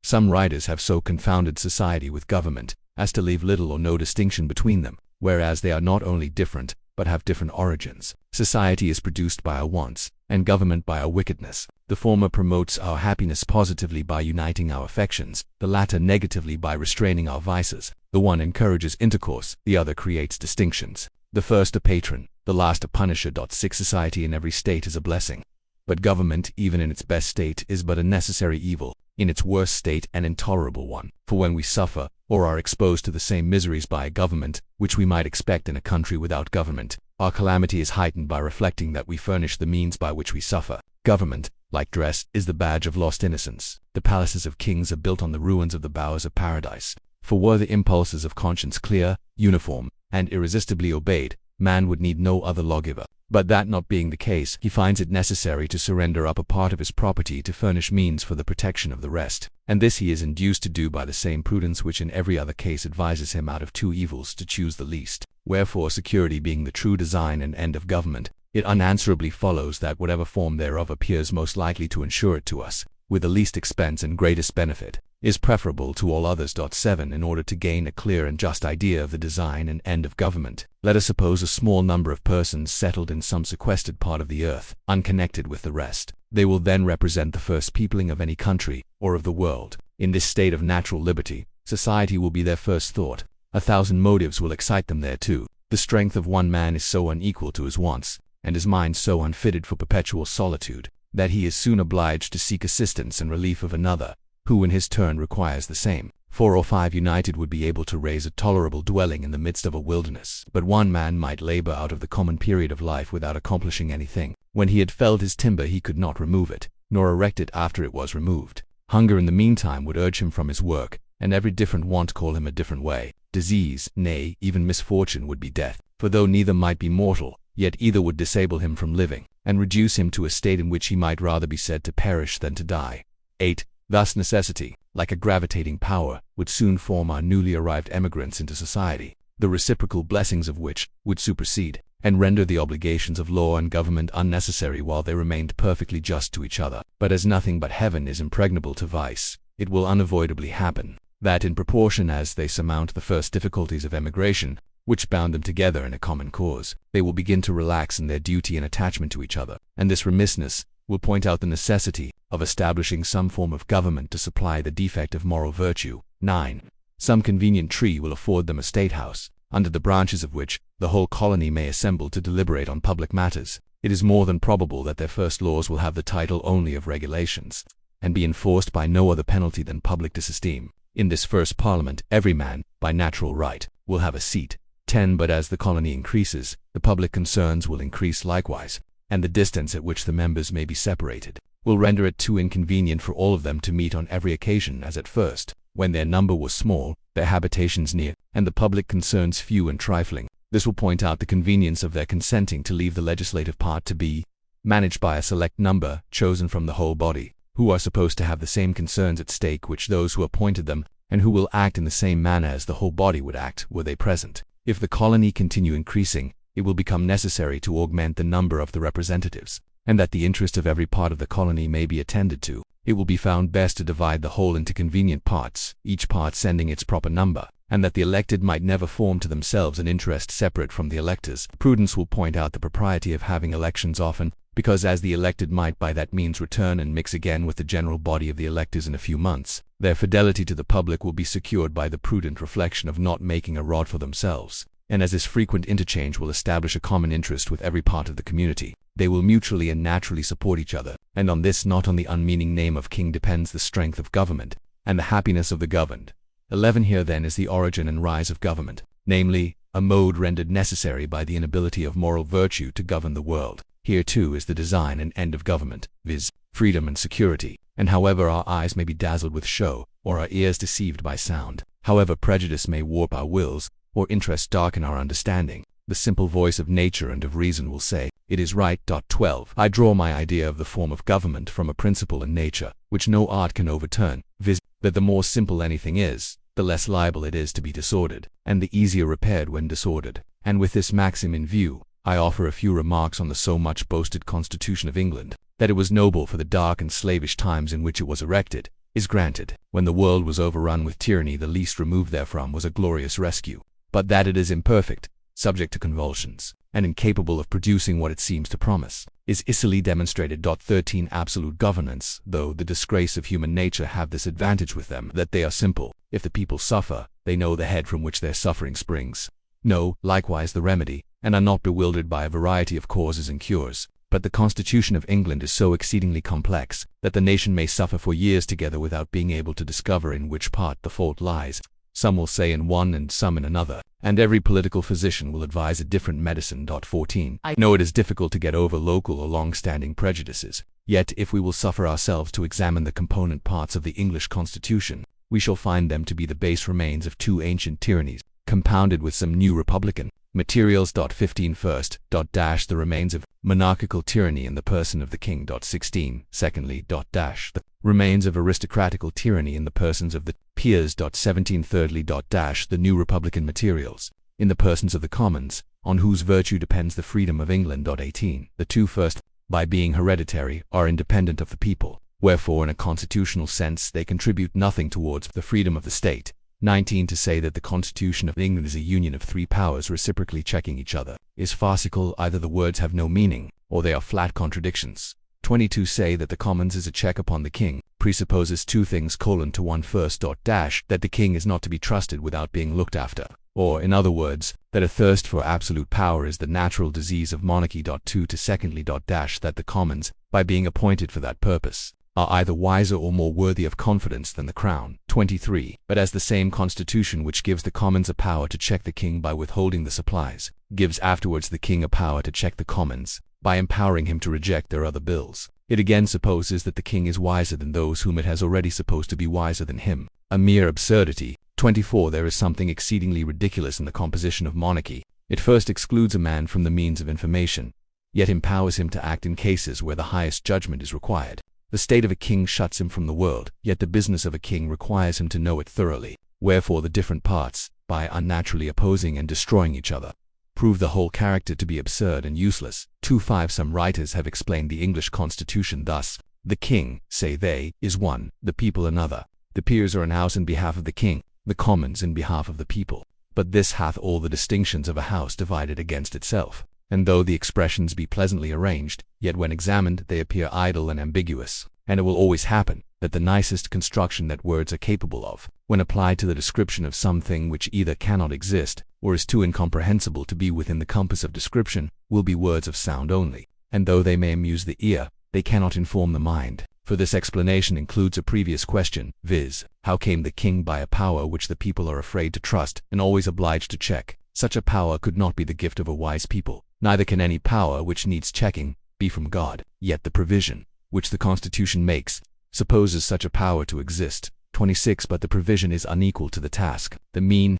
Some writers have so confounded society with government as to leave little or no distinction between them, whereas they are not only different, but have different origins. Society is produced by our wants, and government by our wickedness. The former promotes our happiness positively by uniting our affections, the latter negatively by restraining our vices. The one encourages intercourse, the other creates distinctions. The first a patron, the last a punisher. 6 Society in every state is a blessing. But government, even in its best state, is but a necessary evil, in its worst state an intolerable one. For when we suffer, or are exposed to the same miseries by a government, which we might expect in a country without government, our calamity is heightened by reflecting that we furnish the means by which we suffer. Government, like dress, is the badge of lost innocence. The palaces of kings are built on the ruins of the bowers of paradise. For were the impulses of conscience clear, uniform, and irresistibly obeyed, man would need no other lawgiver. But that not being the case, he finds it necessary to surrender up a part of his property to furnish means for the protection of the rest. And this he is induced to do by the same prudence which in every other case advises him out of 2 evils to choose the least. Wherefore, security being the true design and end of government, it unanswerably follows that whatever form thereof appears most likely to ensure it to us, with the least expense and greatest benefit, is preferable to all others. 7 In order to gain a clear and just idea of the design and end of government, let us suppose a small number of persons settled in some sequestered part of the earth, unconnected with the rest. They will then represent the first peopling of any country, or of the world. In this state of natural liberty, society will be their first thought. 1,000 motives will excite them thereto. The strength of one man is so unequal to his wants, and his mind so unfitted for perpetual solitude, that he is soon obliged to seek assistance and relief of another, who in his turn requires the same. 4 or 5 united would be able to raise a tolerable dwelling in the midst of a wilderness. But one man might labor out of the common period of life without accomplishing anything. When he had felled his timber he could not remove it, nor erect it after it was removed. Hunger in the meantime would urge him from his work, and every different want call him a different way. Disease, nay, even misfortune would be death. For though neither might be mortal, yet either would disable him from living, and reduce him to a state in which he might rather be said to perish than to die. 8. Thus necessity, like a gravitating power, would soon form our newly arrived emigrants into society, the reciprocal blessings of which would supersede, and render the obligations of law and government unnecessary while they remained perfectly just to each other. But as nothing but heaven is impregnable to vice, it will unavoidably happen, that in proportion as they surmount the first difficulties of emigration, which bound them together in a common cause, they will begin to relax in their duty and attachment to each other, and this remissness will point out the necessity of establishing some form of government to supply the defect of moral virtue. 9. Some convenient tree will afford them a state house, under the branches of which the whole colony may assemble to deliberate on public matters. It is more than probable that their first laws will have the title only of regulations, and be enforced by no other penalty than public disesteem. In this first parliament, every man, by natural right, will have a seat. 10. But as the colony increases, the public concerns will increase likewise, and the distance at which the members may be separated will render it too inconvenient for all of them to meet on every occasion as at first, when their number was small, their habitations near, and the public concerns few and trifling. This will point out the convenience of their consenting to leave the legislative part to be managed by a select number, chosen from the whole body, who are supposed to have the same concerns at stake which those who appointed them, and who will act in the same manner as the whole body would act were they present. If the colony continue increasing, it will become necessary to augment the number of the representatives, and that the interest of every part of the colony may be attended to, it will be found best to divide the whole into convenient parts, each part sending its proper number, and that the elected might never form to themselves an interest separate from the electors. Prudence will point out the propriety of having elections often, because as the elected might by that means return and mix again with the general body of the electors in a few months, their fidelity to the public will be secured by the prudent reflection of not making a rod for themselves. And as this frequent interchange will establish a common interest with every part of the community, they will mutually and naturally support each other, and on this, not on the unmeaning name of king, depends the strength of government, and the happiness of the governed. 11. Here then is the origin and rise of government, namely, a mode rendered necessary by the inability of moral virtue to govern the world. Here too is the design and end of government, viz., freedom and security. And however our eyes may be dazzled with show, or our ears deceived by sound, however prejudice may warp our wills, or interest darken our understanding, the simple voice of nature and of reason will say, it is right. 12. I draw my idea of the form of government from a principle in nature, which no art can overturn, viz., that the more simple anything is, the less liable it is to be disordered, and the easier repaired when disordered. And with this maxim in view, I offer a few remarks on the so much boasted Constitution of England, that it was noble for the dark and slavish times in which it was erected. is granted. When the world was overrun with tyranny, the least removed therefrom was a glorious rescue. But that it is imperfect, subject to convulsions, and incapable of producing what it seems to promise, is easily demonstrated. 13. Absolute governance, though the disgrace of human nature have this advantage with them, that they are simple. If the people suffer, they know the head from which their suffering springs, know likewise the remedy, and are not bewildered by a variety of causes and cures. But the constitution of England is so exceedingly complex, that the nation may suffer for years together without being able to discover in which part the fault lies. Some will say in one and some in another, and every political physician will advise a different medicine. 14. I know it is difficult to get over local or long-standing prejudices, yet if we will suffer ourselves to examine the component parts of the English constitution, we shall find them to be the base remains of two ancient tyrannies, compounded with some new republican materials. 15. First, the remains of monarchical tyranny in the person of the king. 16. Secondly, the remains of aristocratical tyranny in the persons of the peers. 17. Thirdly, the new republican materials in the persons of the commons, on whose virtue depends the freedom of England. 18. The two first, by being hereditary, are independent of the people, wherefore in a constitutional sense they contribute nothing towards the freedom of the state. 19. To say that the Constitution of England is a union of three powers reciprocally checking each other is farcical. Either the words have no meaning, or they are flat contradictions. 22. Say that the Commons is a check upon the king presupposes two things: to one first, that the king is not to be trusted without being looked after, or, in other words, that a thirst for absolute power is the natural disease of monarchy. 2. To secondly, that the Commons, by being appointed for that purpose, are either wiser or more worthy of confidence than the crown. 23. But as the same constitution which gives the commons a power to check the king by withholding the supplies, gives afterwards the king a power to check the commons, by empowering him to reject their other bills, it again supposes that the king is wiser than those whom it has already supposed to be wiser than him. A mere absurdity. 24. There is something exceedingly ridiculous in the composition of monarchy. It first excludes a man from the means of information, yet empowers him to act in cases where the highest judgment is required. The state of a king shuts him from the world, yet the business of a king requires him to know it thoroughly. Wherefore the different parts, by unnaturally opposing and destroying each other, prove the whole character to be absurd and useless. 25. Some writers have explained the English constitution thus: the king, say they, is one, the people another. The peers are an house in behalf of the king, the commons in behalf of the people. But this hath all the distinctions of a house divided against itself. And though the expressions be pleasantly arranged, yet when examined they appear idle and ambiguous. And it will always happen that the nicest construction that words are capable of, when applied to the description of something which either cannot exist, or is too incomprehensible to be within the compass of description, will be words of sound only. And though they may amuse the ear, they cannot inform the mind. For this explanation includes a previous question, viz., how came the king by a power which the people are afraid to trust, and always obliged to check? Such a power could not be the gift of a wise people. Neither can any power which needs checking be from God. Yet the provision, which the Constitution makes, supposes such a power to exist. 26. But the provision is unequal to the task. The mean,